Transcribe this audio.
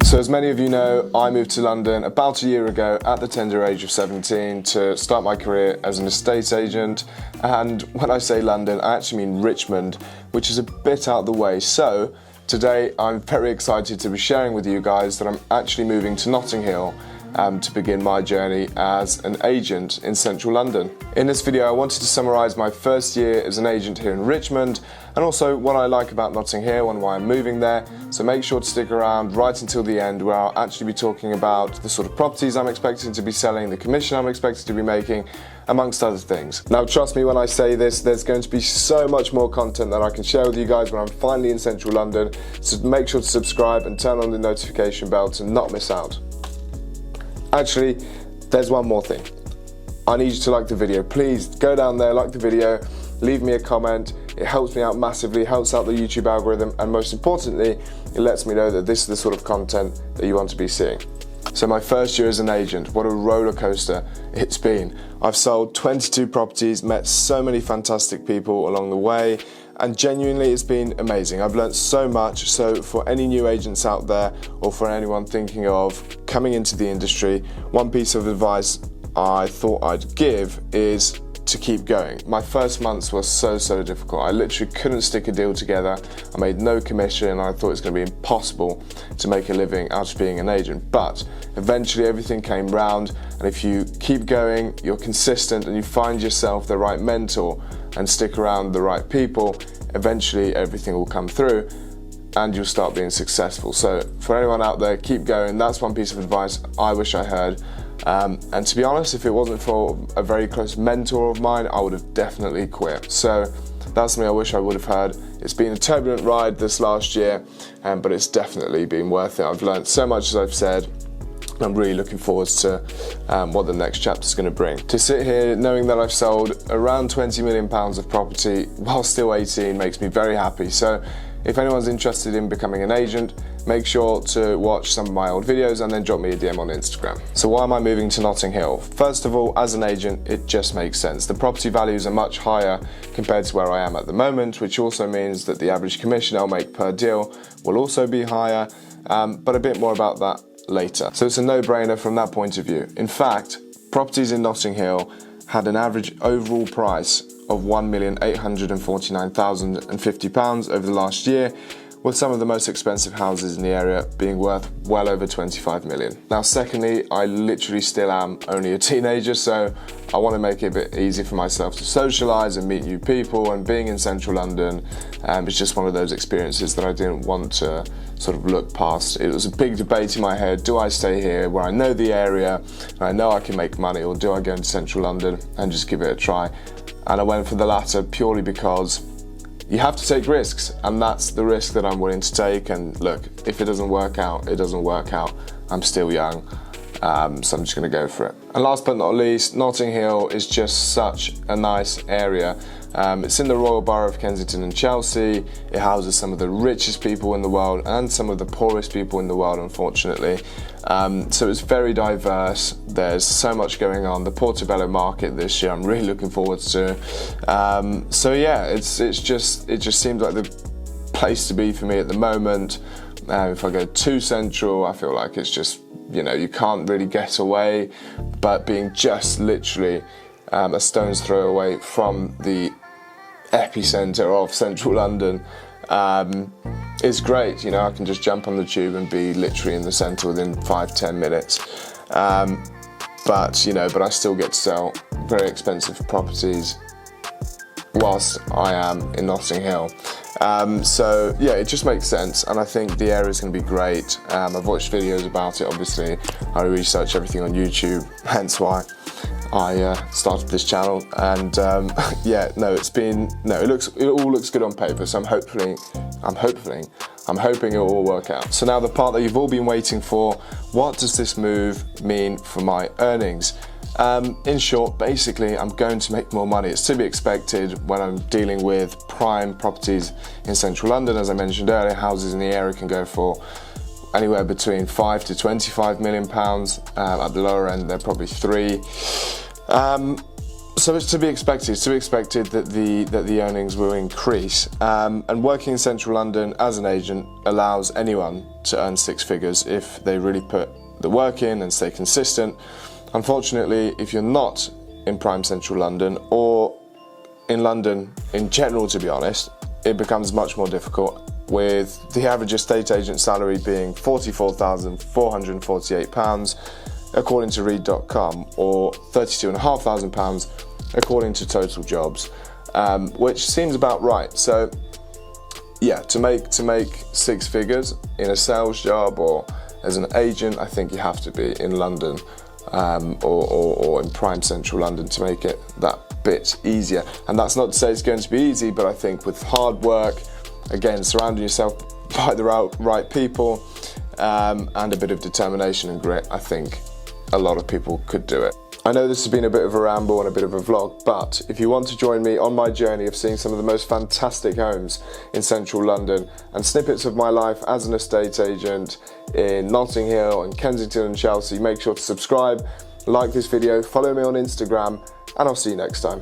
So as many of you know, I moved to London about a year ago at the tender age of 17 to start my career as an estate agent. And when I say London, I actually mean Richmond, which is a bit out of the way. So today I'm very excited to be sharing with you guys that I'm actually moving to Notting Hill to begin my journey as an agent in central London. In this video I wanted to summarise my first year as an agent here in Richmond and also what I like about Notting Hill and why I'm moving there, so make sure to stick around right until the end where I'll actually be talking about the sort of properties I'm expecting to be selling, the commission I'm expected to be making, amongst other things. Now trust me when I say this, there's going to be so much more content that I can share with you guys when I'm finally in central London, so make sure to subscribe and turn on the notification bell to not miss out. Actually, there's one more thing. I need you to like the video. Please go down there, like the video, leave me a comment. It helps me out massively, helps out the YouTube algorithm, and most importantly, it lets me know that this is the sort of content that you want to be seeing. So my first year as an agent, what a roller coaster it's been. I've sold 22 properties, met so many fantastic people along the way, and genuinely it's been amazing. I've learned so much, so for any new agents out there or for anyone thinking of coming into the industry, one piece of advice I thought I'd give is to keep going. My first months were so difficult. I literally couldn't stick a deal together. I made no commission and I thought it was going to be impossible to make a living out of being an agent, but eventually everything came round, and if you keep going, you're consistent and you find yourself the right mentor and stick around the right people, eventually everything will come through and you'll start being successful. So for anyone out there, keep going. That's one piece of advice I wish I heard. And to be honest, if it wasn't for a very close mentor of mine, I would have definitely quit. So that's something I wish I would have heard. It's been a turbulent ride this last year, but it's definitely been worth it. I've learned so much, as I've said. I'm really looking forward to what the next chapter is going to bring. To sit here knowing that I've sold around £20 million of property while still 18 makes me very happy. So if anyone's interested in becoming an agent, make sure to watch some of my old videos and then drop me a DM on Instagram. So why am I moving to Notting Hill? First of all, as an agent, it just makes sense. The property values are much higher compared to where I am at the moment, which also means that the average commission I'll make per deal will also be higher, but a bit more about that later. So it's a no-brainer from that point of view. In fact, properties in Notting Hill had an average overall price of £1,849,050 over the last year, with some of the most expensive houses in the area being worth well over 25 million. Now secondly, I literally still am only a teenager, so I want to make it a bit easy for myself to socialise and meet new people, and being in central London it's just one of those experiences that I didn't want to sort of look past. It was a big debate in my head, do I stay here where I know the area and I know I can make money, or do I go into central London and just give it a try? And I went for the latter purely because you have to take risks, and that's the risk that I'm willing to take. And look, if it doesn't work out, it doesn't work out. I'm still young, so I'm just going to go for it. And last but not least, Notting Hill is just such a nice area. It's in the Royal Borough of Kensington and Chelsea. It houses some of the richest people in the world and some of the poorest people in the world, unfortunately. So it's very diverse. There's so much going on. The Portobello market this year I'm really looking forward to. So yeah, it just seems like the place to be for me at the moment. If I go too central, I feel like it's just, you know, you can't really get away, but being just literally a stone's throw away from the epicenter of central London is great. You know, I can just jump on the tube and be literally in the center within 5-10 minutes. But I still get to sell very expensive properties whilst I am in Notting Hill. So yeah, it just makes sense, and I think the area is going to be great. I've watched videos about it, obviously. I research everything on YouTube, hence why I started this channel. And yeah, no, it all looks good on paper. So I'm hoping it will all work out. So now the part that you've all been waiting for: what does this move mean for my earnings? In short, basically, I'm going to make more money. It's to be expected when I'm dealing with prime properties in central London. As I mentioned earlier, houses in the area can go for anywhere between £5 to £25 million. At the lower end, they're probably £3. So it's to be expected. It's to be expected that the earnings will increase. And working in central London as an agent allows anyone to earn six figures if they really put the work in and stay consistent. Unfortunately, if you're not in prime central London, or in London in general, to be honest, it becomes much more difficult, with the average estate agent salary being £44,448 according to read.com, or £32,500 according to Total Jobs, which seems about right. So yeah, to make six figures in a sales job or as an agent, I think you have to be in London, or in prime central London to make it that bit easier. And that's not to say it's going to be easy, but I think with hard work, again, surrounding yourself by the right people, and a bit of determination and grit, I think a lot of people could do it. I know this has been a bit of a ramble and a bit of a vlog, but if you want to join me on my journey of seeing some of the most fantastic homes in central London and snippets of my life as an estate agent in Notting Hill and Kensington and Chelsea, make sure to subscribe, like this video, follow me on Instagram, and I'll see you next time.